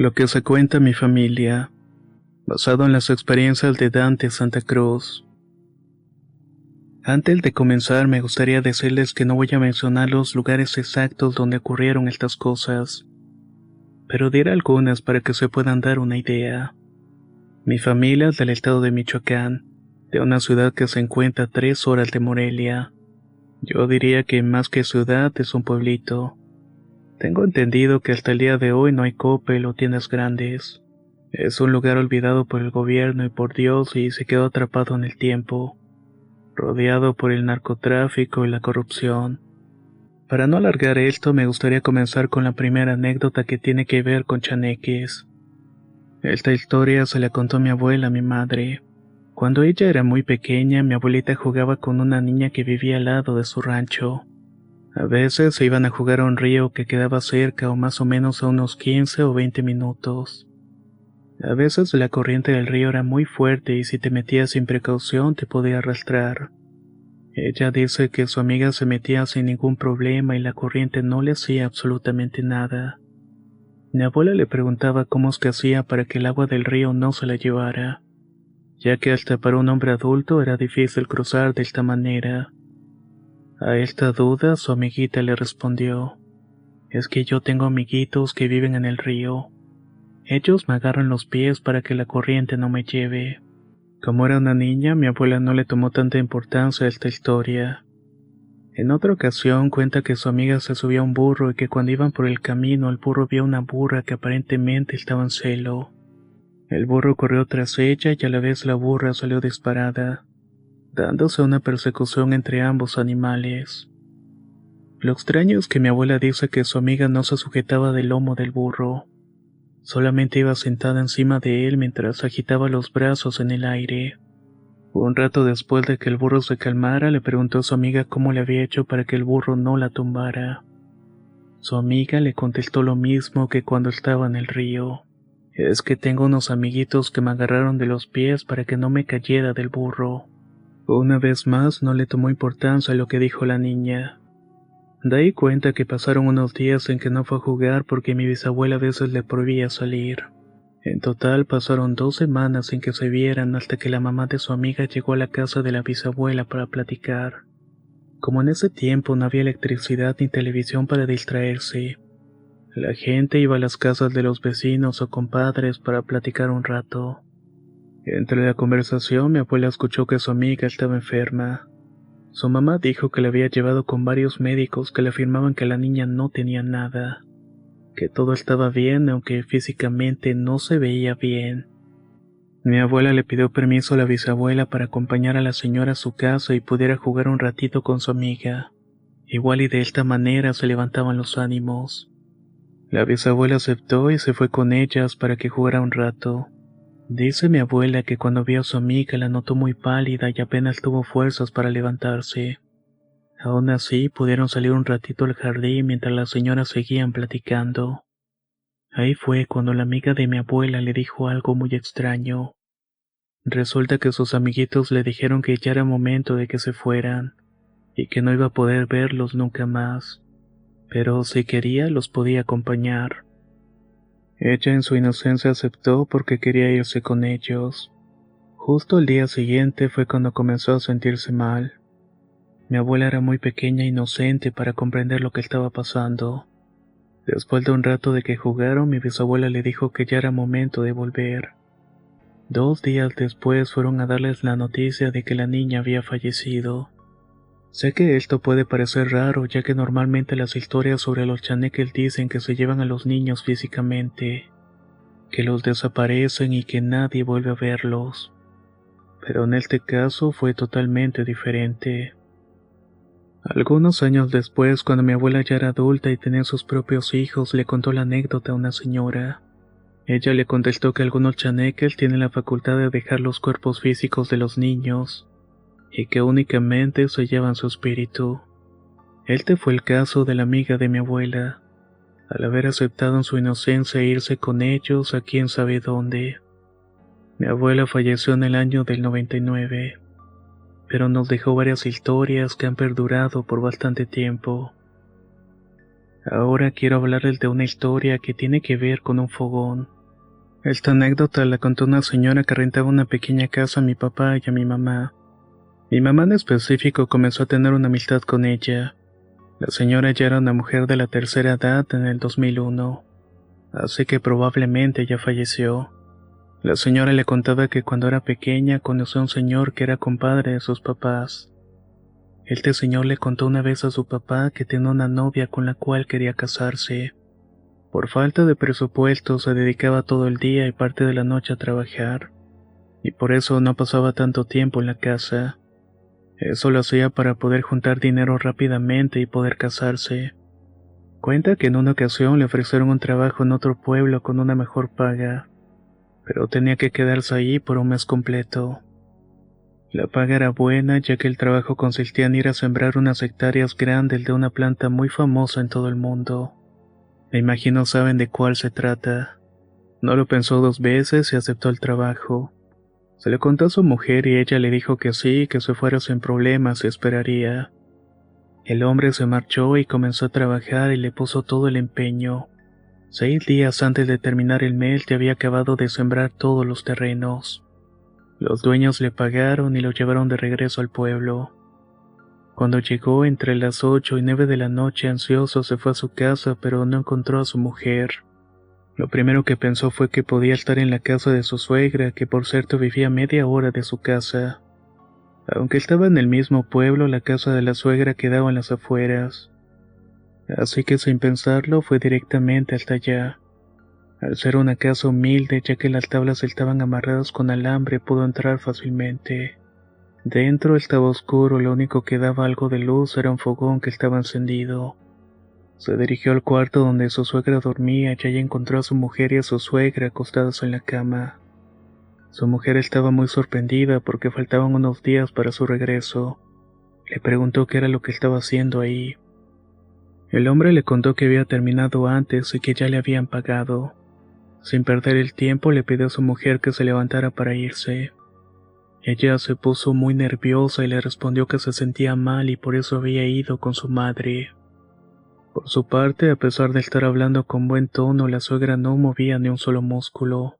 Lo que se cuenta mi familia, basado en las experiencias de Dante Santa Cruz. Antes de comenzar, me gustaría decirles que no voy a mencionar los lugares exactos donde ocurrieron estas cosas, pero diré algunas para que se puedan dar una idea. Mi familia es del estado de Michoacán, de una ciudad que se encuentra a 3 horas de Morelia. Yo diría que más que ciudad es un pueblito. Tengo entendido que hasta el día de hoy no hay Coppel o tiendas grandes. Es un lugar olvidado por el gobierno y por Dios y se quedó atrapado en el tiempo, rodeado por el narcotráfico y la corrupción. Para no alargar esto, me gustaría comenzar con la primera anécdota que tiene que ver con chaneques. Esta historia se la contó mi abuela a mi madre. Cuando ella era muy pequeña, mi abuelita jugaba con una niña que vivía al lado de su rancho. A veces se iban a jugar a un río que quedaba cerca o más o menos a unos 15 o 20 minutos. A veces la corriente del río era muy fuerte y si te metías sin precaución te podía arrastrar. Ella dice que su amiga se metía sin ningún problema y la corriente no le hacía absolutamente nada. Mi abuela le preguntaba cómo es que hacía para que el agua del río no se la llevara, ya que hasta para un hombre adulto era difícil cruzar de esta manera. A esta duda su amiguita le respondió: es que yo tengo amiguitos que viven en el río. Ellos me agarran los pies para que la corriente no me lleve. Como era una niña, mi abuela no le tomó tanta importancia a esta historia. En otra ocasión cuenta que su amiga se subió a un burro y que cuando iban por el camino el burro vio una burra que aparentemente estaba en celo. El burro corrió tras ella y a la vez la burra salió disparada, dándose una persecución entre ambos animales. Lo extraño es que mi abuela dice que su amiga no se sujetaba del lomo del burro. Solamente iba sentada encima de él mientras agitaba los brazos en el aire. Un rato después de que el burro se calmara, le preguntó a su amiga cómo le había hecho para que el burro no la tumbara. Su amiga le contestó lo mismo que cuando estaba en el río: es que tengo unos amiguitos que me agarraron de los pies para que no me cayera del burro. Una vez más no le tomó importancia a lo que dijo la niña. De ahí cuenta que pasaron unos días en que no fue a jugar porque mi bisabuela a veces le prohibía salir. En total pasaron 2 semanas sin que se vieran hasta que la mamá de su amiga llegó a la casa de la bisabuela para platicar. Como en ese tiempo no había electricidad ni televisión para distraerse, la gente iba a las casas de los vecinos o compadres para platicar un rato. Entre la conversación mi abuela escuchó que su amiga estaba enferma. Su mamá dijo que la había llevado con varios médicos que le afirmaban que la niña no tenía nada, que todo estaba bien aunque físicamente no se veía bien. Mi abuela le pidió permiso a la bisabuela para acompañar a la señora a su casa y pudiera jugar un ratito con su amiga. Igual y de esta manera se levantaban los ánimos. La bisabuela aceptó y se fue con ellas para que jugara un rato. Dice mi abuela que cuando vio a su amiga la notó muy pálida y apenas tuvo fuerzas para levantarse. Aún así, pudieron salir un ratito al jardín mientras las señoras seguían platicando. Ahí fue cuando la amiga de mi abuela le dijo algo muy extraño. Resulta que sus amiguitos le dijeron que ya era momento de que se fueran, y que no iba a poder verlos nunca más, pero si quería los podía acompañar. Ella en su inocencia aceptó porque quería irse con ellos. Justo el día siguiente fue cuando comenzó a sentirse mal. Mi abuela era muy pequeña e inocente para comprender lo que estaba pasando. Después de un rato de que jugaron, mi bisabuela le dijo que ya era momento de volver. 2 días después fueron a darles la noticia de que la niña había fallecido. Sé que esto puede parecer raro, ya que normalmente las historias sobre los chaneques dicen que se llevan a los niños físicamente, que los desaparecen y que nadie vuelve a verlos. Pero en este caso fue totalmente diferente. Algunos años después, cuando mi abuela ya era adulta y tenía sus propios hijos, le contó la anécdota a una señora. Ella le contestó que algunos chaneques tienen la facultad de dejar los cuerpos físicos de los niños, y que únicamente se llevan su espíritu. Este fue el caso de la amiga de mi abuela, al haber aceptado en su inocencia irse con ellos a quién sabe dónde. Mi abuela falleció en el año del 99, pero nos dejó varias historias que han perdurado por bastante tiempo. Ahora quiero hablarles de una historia que tiene que ver con un fogón. Esta anécdota la contó una señora que rentaba una pequeña casa a mi papá y a mi mamá. Mi mamá en específico comenzó a tener una amistad con ella. La señora ya era una mujer de la tercera edad en el 2001, así que probablemente ya falleció. La señora le contaba que cuando era pequeña conoció a un señor que era compadre de sus papás. Este señor le contó una vez a su papá que tenía una novia con la cual quería casarse. Por falta de presupuesto se dedicaba todo el día y parte de la noche a trabajar, y por eso no pasaba tanto tiempo en la casa. Eso lo hacía para poder juntar dinero rápidamente y poder casarse. Cuenta que en una ocasión le ofrecieron un trabajo en otro pueblo con una mejor paga, pero tenía que quedarse ahí por un mes completo. La paga era buena, ya que el trabajo consistía en ir a sembrar unas hectáreas grandes de una planta muy famosa en todo el mundo. Me imagino saben de cuál se trata. No lo pensó dos veces y aceptó el trabajo. Se lo contó a su mujer y ella le dijo que sí, que se fuera sin problemas y esperaría. El hombre se marchó y comenzó a trabajar y le puso todo el empeño. 6 días antes de terminar el mes ya había acabado de sembrar todos los terrenos. Los dueños le pagaron y lo llevaron de regreso al pueblo. Cuando llegó entre las 8 y 9 de la noche ansioso se fue a su casa pero no encontró a su mujer. Lo primero que pensó fue que podía estar en la casa de su suegra, que por cierto vivía a media hora de su casa. Aunque estaba en el mismo pueblo, la casa de la suegra quedaba en las afueras. Así que sin pensarlo fue directamente hasta allá. Al ser una casa humilde, ya que las tablas estaban amarradas con alambre, pudo entrar fácilmente. Dentro estaba oscuro, lo único que daba algo de luz era un fogón que estaba encendido. Se dirigió al cuarto donde su suegra dormía y allí encontró a su mujer y a su suegra acostadas en la cama. Su mujer estaba muy sorprendida porque faltaban unos días para su regreso. Le preguntó qué era lo que estaba haciendo ahí. El hombre le contó que había terminado antes y que ya le habían pagado. Sin perder el tiempo le pidió a su mujer que se levantara para irse. Ella se puso muy nerviosa y le respondió que se sentía mal y por eso había ido con su madre. Por su parte, a pesar de estar hablando con buen tono, la suegra no movía ni un solo músculo.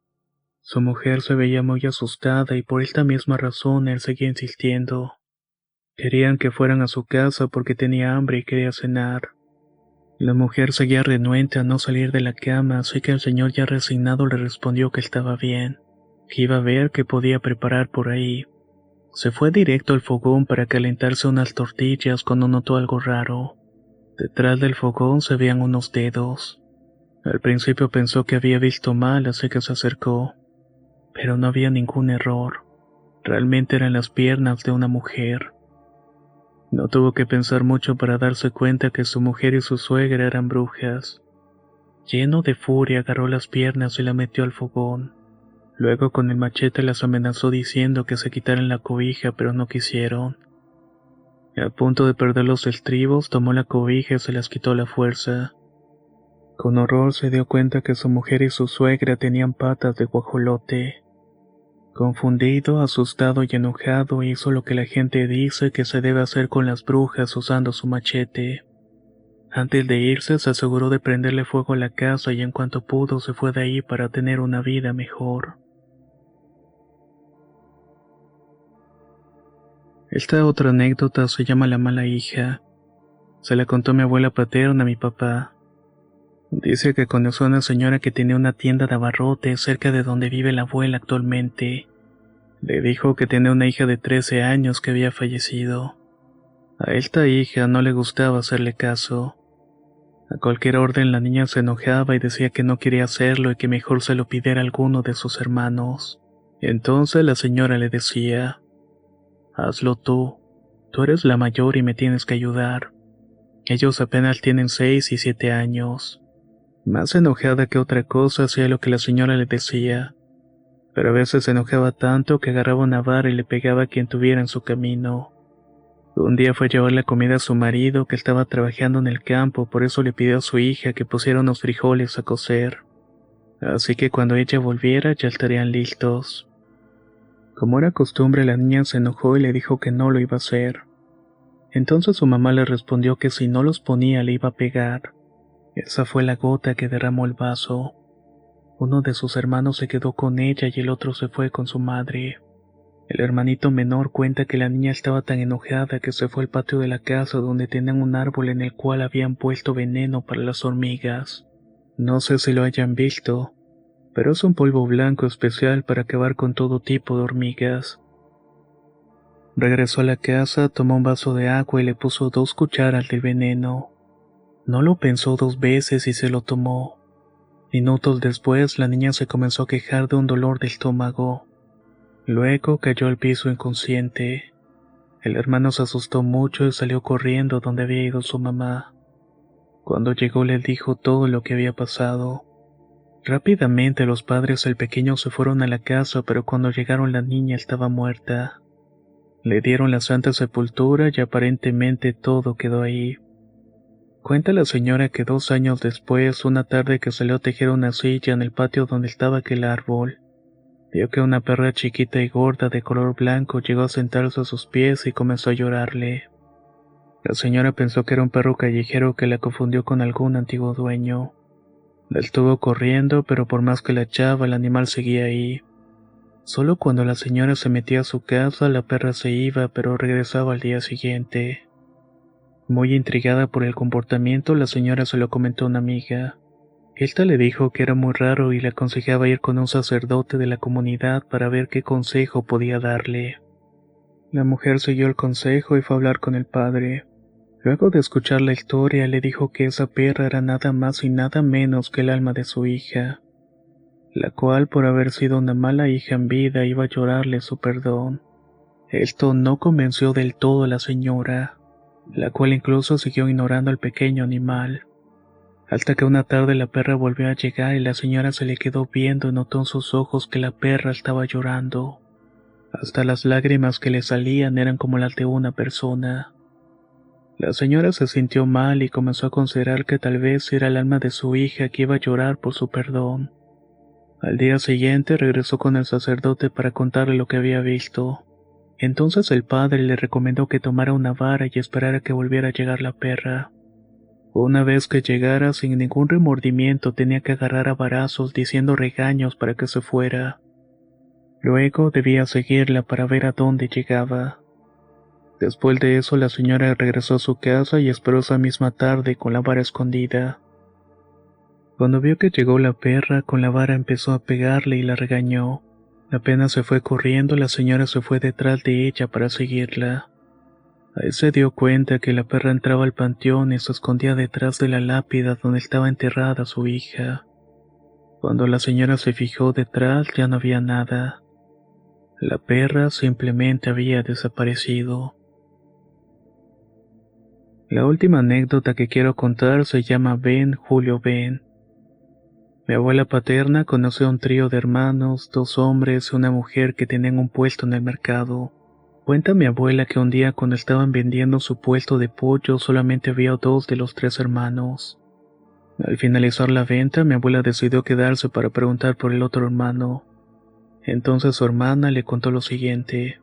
Su mujer se veía muy asustada y por esta misma razón él seguía insistiendo. Querían que fueran a su casa porque tenía hambre y quería cenar. La mujer seguía renuente a no salir de la cama, así que el señor ya resignado le respondió que estaba bien, que iba a ver qué podía preparar por ahí. Se fue directo al fogón para calentarse unas tortillas cuando notó algo raro. Detrás del fogón se veían unos dedos. Al principio pensó que había visto mal, así que se acercó. Pero no había ningún error. Realmente eran las piernas de una mujer. No tuvo que pensar mucho para darse cuenta que su mujer y su suegra eran brujas. Lleno de furia agarró las piernas y las metió al fogón. Luego con el machete las amenazó diciendo que se quitaran la cobija, pero no quisieron. A punto de perder los estribos, tomó la cobija y se las quitó a la fuerza. Con horror se dio cuenta que su mujer y su suegra tenían patas de guajolote. Confundido, asustado y enojado, hizo lo que la gente dice que se debe hacer con las brujas usando su machete. Antes de irse, se aseguró de prenderle fuego a la casa y en cuanto pudo se fue de ahí para tener una vida mejor. Esta otra anécdota se llama La mala hija. Se la contó mi abuela paterna a mi papá. Dice que conoció a una señora que tenía una tienda de abarrotes cerca de donde vive la abuela actualmente. Le dijo que tenía una hija de 13 años que había fallecido. A esta hija no le gustaba hacerle caso. A cualquier orden la niña se enojaba y decía que no quería hacerlo y que mejor se lo pidiera a alguno de sus hermanos. Entonces la señora le decía: hazlo tú eres la mayor y me tienes que ayudar. Ellos apenas tienen 6 y 7 años. Más enojada que otra cosa hacía lo que la señora le decía, pero a veces se enojaba tanto que agarraba una vara y le pegaba a quien tuviera en su camino. Un día fue a llevar la comida a su marido que estaba trabajando en el campo, por eso le pidió a su hija que pusiera unos frijoles a cocer. Así que cuando ella volviera ya estarían listos. Como era costumbre, la niña se enojó y le dijo que no lo iba a hacer. Entonces su mamá le respondió que si no los ponía le iba a pegar. Esa fue la gota que derramó el vaso. Uno de sus hermanos se quedó con ella y el otro se fue con su madre. El hermanito menor cuenta que la niña estaba tan enojada que se fue al patio de la casa donde tenían un árbol en el cual habían puesto veneno para las hormigas. No sé si lo hayan visto, pero es un polvo blanco especial para acabar con todo tipo de hormigas. Regresó a la casa, tomó un vaso de agua y le puso 2 cucharas del veneno. No lo pensó 2 veces y se lo tomó. Minutos después, la niña se comenzó a quejar de un dolor de estómago. Luego cayó al piso inconsciente. El hermano se asustó mucho y salió corriendo donde había ido su mamá. Cuando llegó le dijo todo lo que había pasado. Rápidamente los padres del pequeño se fueron a la casa, pero cuando llegaron la niña estaba muerta. Le dieron la santa sepultura y aparentemente todo quedó ahí. Cuenta la señora que 2 años después, una tarde que salió a tejer una silla en el patio donde estaba aquel árbol, vio que una perra chiquita y gorda de color blanco llegó a sentarse a sus pies y comenzó a llorarle. La señora pensó que era un perro callejero que la confundió con algún antiguo dueño. La estuvo corriendo, pero por más que la echaba, el animal seguía ahí. Solo cuando la señora se metía a su casa, la perra se iba, pero regresaba al día siguiente. Muy intrigada por el comportamiento, la señora se lo comentó a una amiga. Esta le dijo que era muy raro y le aconsejaba ir con un sacerdote de la comunidad para ver qué consejo podía darle. La mujer siguió el consejo y fue a hablar con el padre. Luego de escuchar la historia, le dijo que esa perra era nada más y nada menos que el alma de su hija, la cual por haber sido una mala hija en vida iba a llorarle su perdón. Esto no convenció del todo a la señora, la cual incluso siguió ignorando al pequeño animal. Hasta que una tarde la perra volvió a llegar y la señora se le quedó viendo y notó en sus ojos que la perra estaba llorando. Hasta las lágrimas que le salían eran como las de una persona. La señora se sintió mal y comenzó a considerar que tal vez era el alma de su hija que iba a llorar por su perdón. Al día siguiente regresó con el sacerdote para contarle lo que había visto. Entonces el padre le recomendó que tomara una vara y esperara que volviera a llegar la perra. Una vez que llegara, sin ningún remordimiento, tenía que agarrar a varazos diciendo regaños para que se fuera. Luego debía seguirla para ver a dónde llegaba. Después de eso, la señora regresó a su casa y esperó esa misma tarde con la vara escondida. Cuando vio que llegó la perra, con la vara empezó a pegarle y la regañó. Apenas se fue corriendo, la señora se fue detrás de ella para seguirla. Ahí se dio cuenta que la perra entraba al panteón y se escondía detrás de la lápida donde estaba enterrada su hija. Cuando la señora se fijó detrás, ya no había nada. La perra simplemente había desaparecido. La última anécdota que quiero contar se llama Ben Julio Ben. Mi abuela paterna conoció a un trío de hermanos, 2 hombres y una mujer que tenían un puesto en el mercado. Cuenta mi abuela que un día cuando estaban vendiendo su puesto de pollo solamente había 2 de los 3 hermanos. Al finalizar la venta, mi abuela decidió quedarse para preguntar por el otro hermano. Entonces su hermana le contó lo siguiente.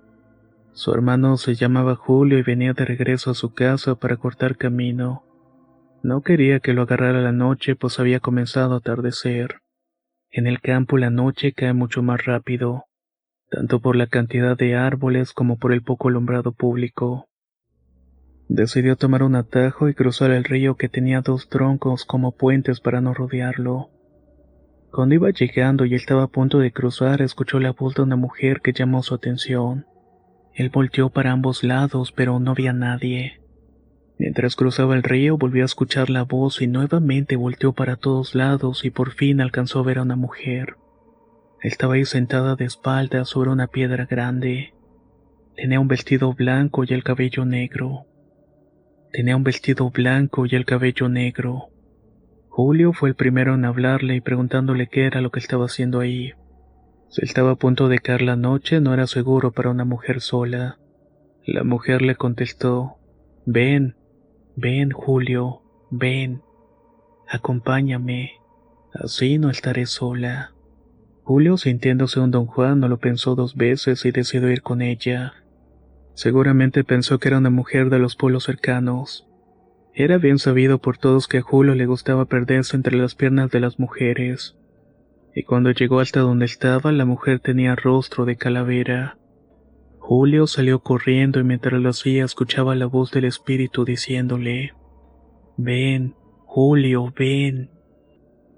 Su hermano se llamaba Julio y venía de regreso a su casa para cortar camino. No quería que lo agarrara la noche, pues había comenzado a atardecer. En el campo la noche cae mucho más rápido, tanto por la cantidad de árboles como por el poco alumbrado público. Decidió tomar un atajo y cruzar el río que tenía 2 troncos como puentes para no rodearlo. Cuando iba llegando y estaba a punto de cruzar, escuchó la voz de una mujer que llamó su atención. Él volteó para ambos lados, pero no había nadie. Mientras cruzaba el río, volvió a escuchar la voz y nuevamente volteó para todos lados y por fin alcanzó a ver a una mujer. Estaba ahí sentada de espaldas sobre una piedra grande. Tenía un vestido blanco y el cabello negro. Julio fue el primero en hablarle y preguntándole qué era lo que estaba haciendo ahí. Si estaba a punto de caer la noche, no era seguro para una mujer sola. La mujer le contestó: Ven, ven, Julio, ven, acompáñame, así no estaré sola. Julio, sintiéndose un don Juan, no lo pensó 2 veces y decidió ir con ella. Seguramente pensó que era una mujer de los pueblos cercanos. Era bien sabido por todos que a Julio le gustaba perderse entre las piernas de las mujeres. Y cuando llegó hasta donde estaba, la mujer tenía rostro de calavera. Julio salió corriendo y mientras lo hacía escuchaba la voz del espíritu diciéndole: «Ven, Julio, ven».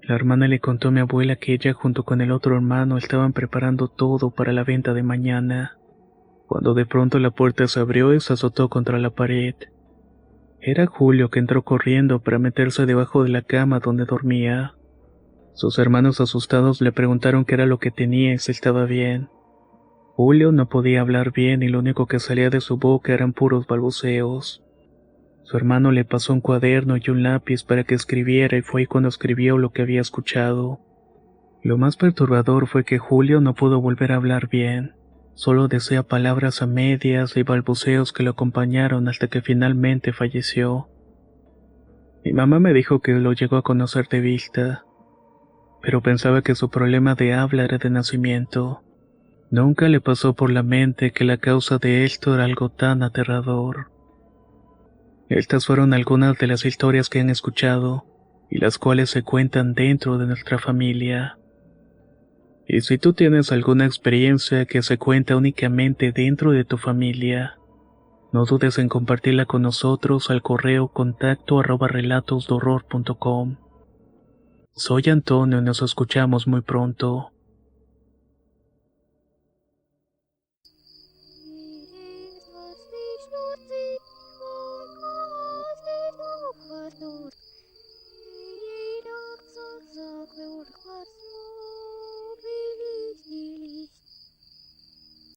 La hermana le contó a mi abuela que ella junto con el otro hermano estaban preparando todo para la venta de mañana, cuando de pronto la puerta se abrió y se azotó contra la pared. Era Julio, que entró corriendo para meterse debajo de la cama donde dormía. Sus hermanos asustados le preguntaron qué era lo que tenía y si estaba bien. Julio no podía hablar bien y lo único que salía de su boca eran puros balbuceos. Su hermano le pasó un cuaderno y un lápiz para que escribiera y fue ahí cuando escribió lo que había escuchado. Lo más perturbador fue que Julio no pudo volver a hablar bien. Solo decía palabras a medias y balbuceos que lo acompañaron hasta que finalmente falleció. Mi mamá me dijo que lo llegó a conocer de vista, pero pensaba que su problema de habla era de nacimiento. Nunca le pasó por la mente que la causa de esto era algo tan aterrador. Estas fueron algunas de las historias que han escuchado y las cuales se cuentan dentro de nuestra familia. Y si tú tienes alguna experiencia que se cuenta únicamente dentro de tu familia, no dudes en compartirla con nosotros al correo contacto@relatosdehorror.com. Soy Antonio y nos escuchamos muy pronto.